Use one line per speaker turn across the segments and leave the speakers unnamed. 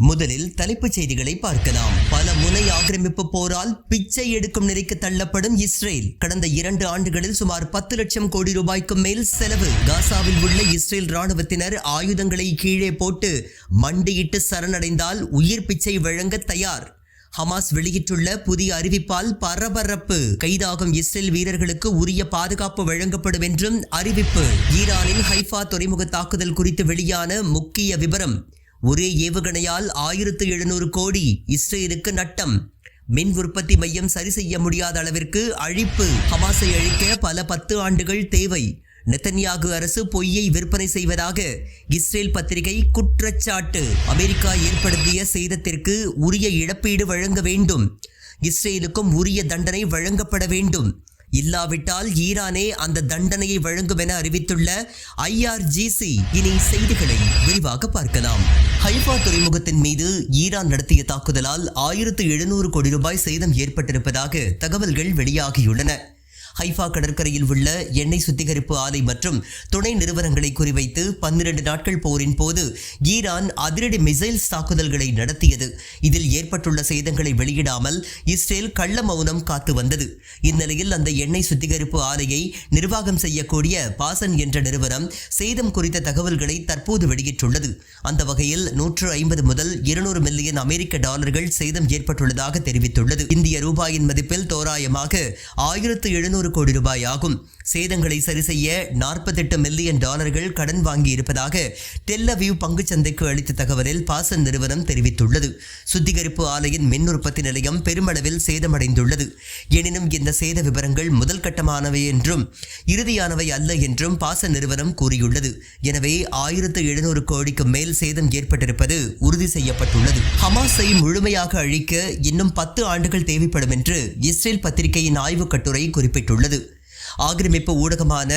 முதலில் தலைப்புச் செய்திகளை பார்க்கலாம். பல முனை ஆக்கிரமிப்பு போரால் பிச்சை எடுக்கும் நிலைக்கு தள்ளப்படும் இஸ்ரேல். கடந்த 2 ஆண்டுகளில் சுமார் 10 லட்சம் கோடி ரூபாய்க்கும் மேல் செலவு. காசாவில் உள்ள இஸ்ரேல் ராணுவத்தினர் ஆயுதங்களை கீழே போட்டு மண்டியிட்டு சரணடைந்தால் உயிர் பிச்சை வழங்க தயார். ஹமாஸ் வெளியிட்டுள்ள புதிய அறிவிப்பால் பரபரப்பு. கைதாகும் இஸ்ரேல் வீரர்களுக்கு உரிய பாதுகாப்பு வழங்கப்படும் என்றும் அறிவிப்பு. ஈரானின் ஹைஃபா துறைமுக தாக்குதல் குறித்து வெளியான முக்கிய விவரம். ஒரே ஏவுகணையால் 1700 கோடி இஸ்ரேலுக்கு நட்டம். மின் உற்பத்தி மையம் சரி செய்ய முடியாத அளவிற்கு அழிப்பு. ஹமாஸை அழிக்க பல 10 ஆண்டுகள் தேவை. நெத்தன்யாகு அரசு பொய்யை விற்பனை செய்வதாக இஸ்ரேல் பத்திரிகை குற்றச்சாட்டு. அமெரிக்கா ஏற்படுத்திய சேதத்திற்கு உரிய இழப்பீடு வழங்க வேண்டும். இஸ்ரேலுக்கும் உரிய தண்டனை வழங்கப்பட வேண்டும். இல்லாவிட்டால் ஈரானே அந்த தண்டனையை வழங்கும் என அறிவித்துள்ள IRGC. இனி செய்திகளை விரிவாக பார்க்கலாம். ஹைஃபா துறைமுகத்தின் மீது ஈரான் நடத்திய தாக்குதலால் 1700 கோடி ரூபாய் சேதம் ஏற்பட்டிருப்பதாக தகவல்கள் வெளியாகியுள்ளன. ஹைஃபா கடற்கரையில் உள்ள எண்ணெய் சுத்திகரிப்பு ஆலை மற்றும் துணை நிறுவனங்களை குறிவைத்து 12 நாட்கள் போரின் போது ஈரான் அதிரடி மிசைல்ஸ் தாக்குதல்களை நடத்தியது. இதில் ஏற்பட்டுள்ள சேதங்களை வெளியிடாமல் இஸ்ரேல் கள்ள மௌனம் காத்து வந்தது. இந்நிலையில் அந்த எண்ணெய் சுத்திகரிப்பு ஆலையை நிர்வாகம் செய்யக்கூடிய பாசன் என்ற நிறுவனம் சேதம் குறித்த தகவல்களை தற்போது வெளியிட்டுள்ளது. அந்த வகையில் 150 முதல் 200 மில்லியன் அமெரிக்க டாலர்கள் சேதம் ஏற்பட்டுள்ளதாக தெரிவித்துள்ளது. இந்திய ரூபாயின் மதிப்பில் தோராயமாக 1700 கோடி ரூபாய் ஆகும். சேதங்களை சரி செய்ய 48 மில்லியன் டாலர்கள் கடன் வாங்கி இருப்பதாக டெல் அவீவ் பங்கு சந்தைக்கு அளித்த தகவலில் பாசன் நிறுவனம் தெரிவித்துள்ளது. சுத்திகரிப்பு ஆலையின் மின் உற்பத்தி நிலையம் பெருமளவில் சேதமடைந்துள்ளது. எனினும் இந்த சேத விவரங்கள் முதல் கட்டமானவை என்றும் இறுதியானவை அல்ல என்றும் பாசன் நிறுவனம் கூறியுள்ளது. எனவே 1700 கோடிக்கு மேல் சேதம் ஏற்பட்டிருப்பது உறுதி செய்யப்பட்டுள்ளது. ஹமாஸை முழுமையாக அழிக்க இன்னும் 10 ஆண்டுகள் தேவைப்படும் என்று இஸ்ரேல் பத்திரிகையின் ஆய்வுக் கட்டுரை குறிப்பிட்டுள்ளது. ஆக்கிரமிப்பு ஊடகமான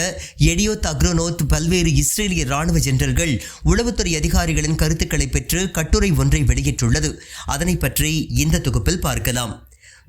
எடியோத் அக்ரோனோத் பல்வேறு இஸ்ரேலிய ராணுவ ஜெனரல்கள் உளவுத்துறை அதிகாரிகளின் கருத்துக்களை பெற்று கட்டுரை ஒன்றை வெளியிட்டுள்ளது. அதனை பற்றி இந்த தொகுப்பில் பார்க்கலாம்.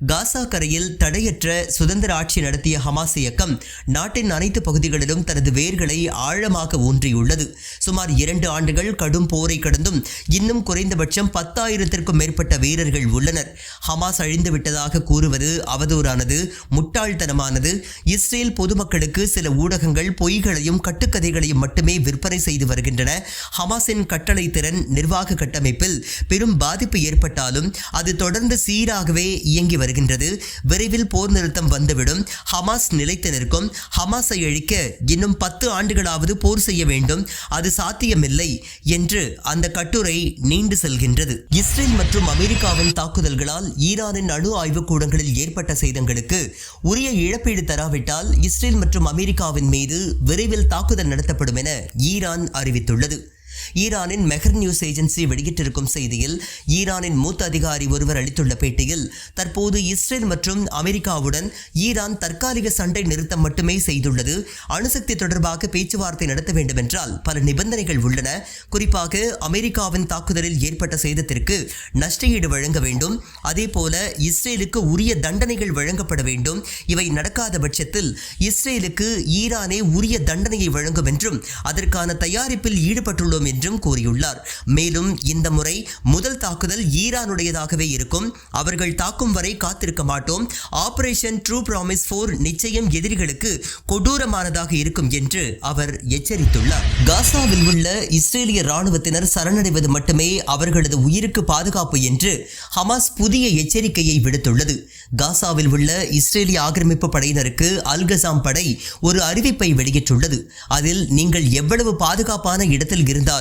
காசா கரையில் தடையற்ற சுதந்திர ஆட்சி நடத்திய ஹமாஸ் இயக்கம் நாட்டின் அனைத்து பகுதிகளிலும் தனது வேர்களை ஆழமாக ஊன்றியுள்ளது. சுமார் 2 ஆண்டுகள் கடும் போரை கடந்தும் இன்னும் குறைந்தபட்சம் 10,000த்திற்கும் மேற்பட்ட வீரர்கள் உள்ளனர். ஹமாஸ் அழிந்து விட்டதாக கூறுவது அவதூறானது, முட்டாள்தனமானது. இஸ்ரேல் பொதுமக்களுக்கு சில ஊடகங்கள் பொய்களையும் கட்டுக்கதைகளையும் மட்டுமே விற்பனை செய்து வருகின்றன. ஹமாஸின் கட்டளை திறன், நிர்வாக கட்டமைப்பில் பெரும் பாதிப்பு ஏற்பட்டாலும் அது தொடர்ந்து சீராகவே இயங்கி வருகின்றது. விரைவில் போர் நிறுத்தம் வந்துவிடும். ஹமாஸ் நிலைத்து நிற்கும். ஹமாஸை அழிக்க இன்னும் 10 ஆண்டுகளாவது போர் செய்ய வேண்டும். அது சாத்தியமில்லை என்று அந்த கட்டுரை நீண்டு செல்கின்றது. இஸ்ரேல் மற்றும் அமெரிக்காவின் தாக்குதல்களால் ஈரானின் அணு ஆய்வுக் கூடங்களில் ஏற்பட்ட சேதங்களுக்கு உரிய இழப்பீடு தராவிட்டால் இஸ்ரேல் மற்றும் அமெரிக்காவின் மீது விரைவில் தாக்குதல் நடத்தப்படும் என ஈரான் அறிவித்துள்ளது. ஈரானின் மெஹர் நியூஸ் ஏஜென்சி வெளியிட்டிருக்கும் செய்தியில் ஈரானின் மூத்த அதிகாரி ஒருவர் அளித்துள்ள பேட்டியில், தற்போது இஸ்ரேல் மற்றும் அமெரிக்காவுடன் ஈரான் தற்காலிக சண்டை நிறுத்தம் மட்டுமே செய்துள்ளது. அணுசக்தி தொடர்பாக பேச்சுவார்த்தை நடத்த வேண்டும் என்றால் பல நிபந்தனைகள் உள்ளன. குறிப்பாக அமெரிக்காவின் தாக்குதலில் ஏற்பட்ட சேதத்திற்கு நஷ்டஈடு வழங்க வேண்டும். அதேபோல இஸ்ரேலுக்கு உரிய தண்டனைகள் வழங்கப்பட வேண்டும். இவை நடக்காத பட்சத்தில் இஸ்ரேலுக்கு ஈரானே உரிய தண்டனையை வழங்கும் என்றும் அதற்கான தயாரிப்பில் ஈடுபட்டுள்ளோம் என்றும் கூறியுள்ளார். மேலும் இந்த முறை முதல் தாக்குதல் ஈரானுடையதாகவே இருக்கும். அவர்கள் தாக்கும் வரை காத்திருக்க மாட்டோம். ஆபரேஷன் ட்ரூ ப்ராமிஸ் 4 நிச்சயம் எதிரிகளுக்கு கொடூரமானதாக இருக்கும் என்று அவர் எச்சரித்துள்ளார். காசாவில் உள்ள இஸ்ரேலிய ராணுவத்தினர் சரணடைவது மட்டுமே அவர்களது உயிருக்கு பாதுகாப்பு என்று ஹமாஸ் புதிய எச்சரிக்கையை விடுத்துள்ளது. காசாவில் உள்ள இஸ்ரேலிய ஆக்கிரமிப்பு படையினருக்கு அல்-கசாம் படை ஒரு அறிவிப்பை வெளியிட்டுள்ளது. அதில், நீங்கள் எவ்வளவு பாதுகாப்பான இடத்தில் இருந்தாலும்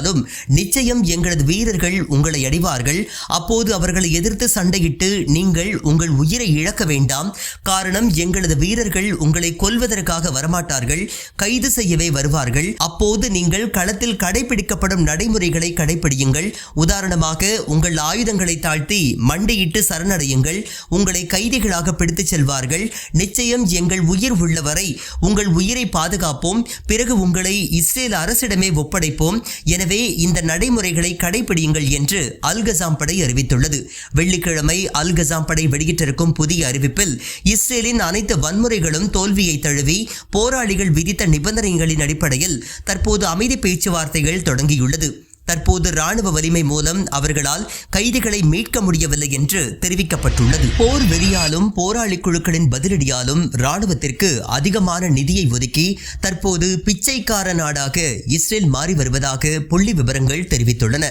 நிச்சயம் எங்களது வீரர்கள் உங்களை அடைவார்கள். அப்போது அவர்களை எதிர்த்து சண்டையிட்டு நீங்கள் உங்கள் உயிரை இழக்க வேண்டாம். காரணம், எங்களது வீரர்கள் உங்களை கொல்வதற்காக வரமாட்டார்கள், கைது செய்யவே வருவார்கள். அப்போது நீங்கள் களத்தில் கடைபிடிக்கப்படும் நடைமுறைகளை கடைபிடியுங்கள். உதாரணமாக, உங்கள் ஆயுதங்களை தாழ்த்தி மண்டியிட்டு சரணடையுங்கள். உங்களை கைதிகளாக பிடித்துச் செல்வார்கள். நிச்சயம் எங்கள் உயிர் உள்ளவரை உங்கள் உயிரை பாதுகாப்போம். பிறகு உங்களை இஸ்ரேல் அரசிடமே ஒப்படைப்போம். எனவே இந்த நடைமுறைகளை கடைபிடியுங்கள் என்று அல்-கசாம் படை அறிவித்துள்ளது. வெள்ளிக்கிழமை அல்-கசாம் படை வெளியிட்டிருக்கும் புதிய அறிவிப்பில் இஸ்ரேலின் அனைத்து வன்முறைகளும் தோல்வியை தழுவி போராளிகள் விதித்த நிபந்தனைகளின் அடிப்படையில் தற்போது அமைதி பேச்சுவார்த்தைகள் தொடங்கியுள்ளது. தற்போது ராணுவ வலிமை மூலம் அவர்களால் கைதிகளை மீட்க முடியவில்லை என்று தெரிவிக்கப்பட்டுள்ளது. போர் வெறியாலும் போராளி குழுக்களின் பதிலடியாலும் ராணுவத்திற்கு அதிகமான நிதியை ஒதுக்கி தற்போது பிச்சைக்கார நாடாக இஸ்ரேல் மாறி வருவதாக புள்ளி விவரங்கள் தெரிவித்துள்ளன.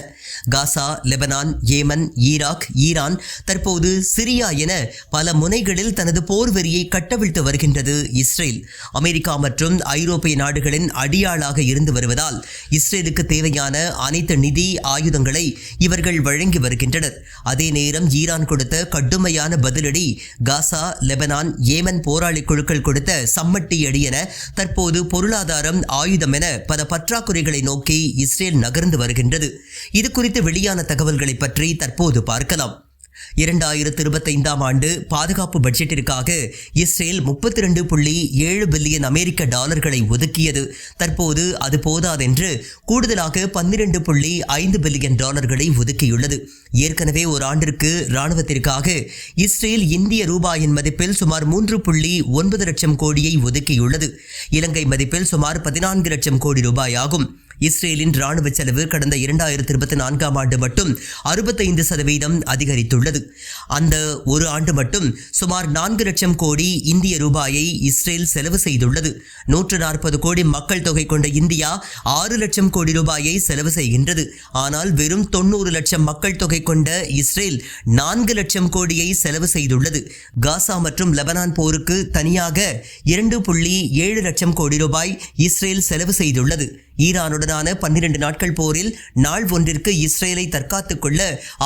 காசா, லெபனான், ஏமன், ஈராக், ஈரான், தற்போது சிரியா என பல முனைகளில் தனது போர் வெறியை கட்டவிழ்த்து வருகின்றது இஸ்ரேல். அமெரிக்கா மற்றும் ஐரோப்பிய நாடுகளின் அடியாளாக இருந்து வருவதால் இஸ்ரேலுக்கு தேவையான அனைத்து நிதி ஆயுதங்களை இவர்கள் வழங்கி வருகின்றனர். அதே நேரம் ஈரான் கொடுத்த கடுமையான பதிலடி, காசா, லெபனான், ஏமன் போராளி குழுக்கள் கொடுத்த சம்மட்டி அடி என தற்போது பொருளாதாரம், ஆயுதம் என பல பற்றாக்குறைகளை நோக்கி இஸ்ரேல் நகர்ந்து வருகின்றது. இது குறித்து வெளியான தகவல்களை பற்றி தற்போது பார்க்கலாம். 2025ஆம் ஆண்டு பாதுகாப்பு பட்ஜெட்டிற்காக இஸ்ரேல் 32.7 பில்லியன் அமெரிக்க டாலர்களை ஒதுக்கியது. தற்போது அது போதாதென்று கூடுதலாக 12.5 பில்லியன் டாலர்களை ஒதுக்கியுள்ளது. ஏற்கனவே ஒரு ஆண்டிற்கு இராணுவத்திற்காக இஸ்ரேல் இந்திய ரூபாயின் மதிப்பில் சுமார் 3.9 லட்சம் கோடியை ஒதுக்கியுள்ளது. இலங்கை மதிப்பில் சுமார் 14 லட்சம் கோடி ரூபாய் ஆகும். இஸ்ரேலின் ராணுவ செலவு கடந்த 2024ஆம் ஆண்டு மட்டும் 65% அதிகரித்துள்ளது. அந்த ஒரு ஆண்டு மட்டும் சுமார் 4 லட்சம் கோடி இந்திய ரூபாயை இஸ்ரேல் செலவு செய்துள்ளது. 140 கோடி மக்கள் தொகை கொண்ட இந்தியா 6 லட்சம் கோடி ரூபாயை செலவு செய்கின்றது. ஆனால் வெறும் 90 லட்சம் மக்கள் தொகை கொண்ட இஸ்ரேல் 4 லட்சம் கோடியை செலவு செய்துள்ளது. காசா மற்றும் லெபனான் போருக்கு தனியாக 2.7 லட்சம் கோடி ரூபாய் இஸ்ரேல் செலவு செய்துள்ளது. ஈரானுடனான 12 நாட்கள் போரில் நாள் ஒன்றிற்கு இஸ்ரேலை தற்காத்துக் கொள்ள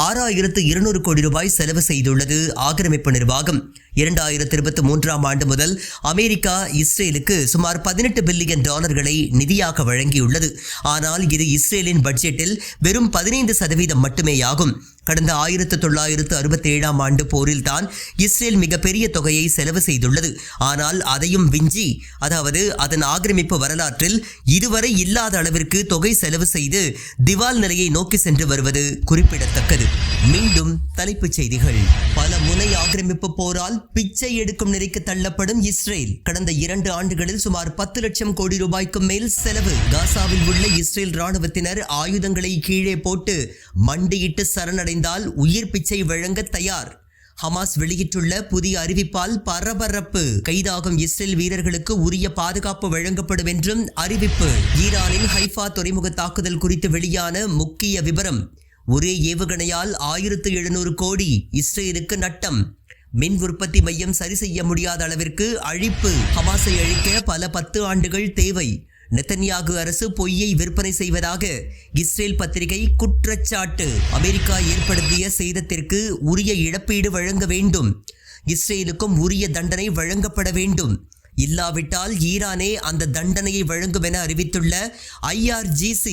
6200 கோடி ரூபாய் செலவு செய்துள்ளது ஆக்கிரமிப்பு நிர்வாகம். 2023ஆம் ஆண்டு முதல் அமெரிக்கா இஸ்ரேலுக்கு சுமார் 18 பில்லியன் டாலர்களை நிதியாக வழங்கியுள்ளது. ஆனால் இது இஸ்ரேலின் பட்ஜெட்டில் வெறும் 15% மட்டுமேயாகும். கடந்த 1967ஆம் ஆண்டு போரில் தான் இஸ்ரேல் மிகப்பெரிய தொகையை செலவு செய்துள்ளது. ஆனால் அதையும் விஞ்சி, அதாவது அதன் ஆக்கிரமிப்பு வரலாற்றில் இதுவரை இல்லாத அளவிற்கு தொகை செலவு செய்து திவால் நிலையை நோக்கி சென்று வருவது குறிப்பிடத்தக்கது. மீண்டும் தலைப்புச் செய்திகள். பல முனை ஆக்கிரமிப்பு போரால் பிச்சை எடுக்கும் நிலைக்கு தள்ளப்படும் இஸ்ரேல். கடந்த 2 ஆண்டுகளில் சுமார் 10 லட்சம் கோடி ரூபாய்க்கு மேல் செலவு. காசாவில் உள்ள இஸ்ரேல் ராணுவத்தினர் ஆயுதங்களை கீழே போட்டு மண்டியிட்டு சரணடைந்தால் உயிர் பிச்சை வழங்க தயார். ஹமாஸ் வெளியிட்டுள்ள புதிய அறிவிப்பால் பரபரப்பு. கைதாகும் இஸ்ரேல் வீரர்களுக்கு உரிய பாதுகாப்பு வழங்கப்படும் என்றும் அறிவிப்பு. ஈரானின் ஹைஃபா துறைமுக தாக்குதல் குறித்து வெளியான முக்கிய விவரம். ஒரே ஏவுகணையால் 1700 கோடி இஸ்ரேலுக்கு நட்டம். மின் உற்பத்தி மையம் சரி செய்ய முடியாத அளவிற்கு அழிப்பு. ஹமாஸை அழிக்க பல 10 ஆண்டுகள் தேவை. நெத்தன்யாகு அரசு பொய்யை விற்பனை செய்வதாக இஸ்ரேல் பத்திரிகை குற்றச்சாட்டு. அமெரிக்கா ஏற்படுத்திய சேதத்திற்கு உரிய இழப்பீடு வழங்க வேண்டும். இஸ்ரேலுக்கும் உரிய தண்டனை வழங்கப்பட வேண்டும். இல்லாவிட்டால் ஈரானே அந்த தண்டனையை வழங்கும் என அறிவித்துள்ள IRGC.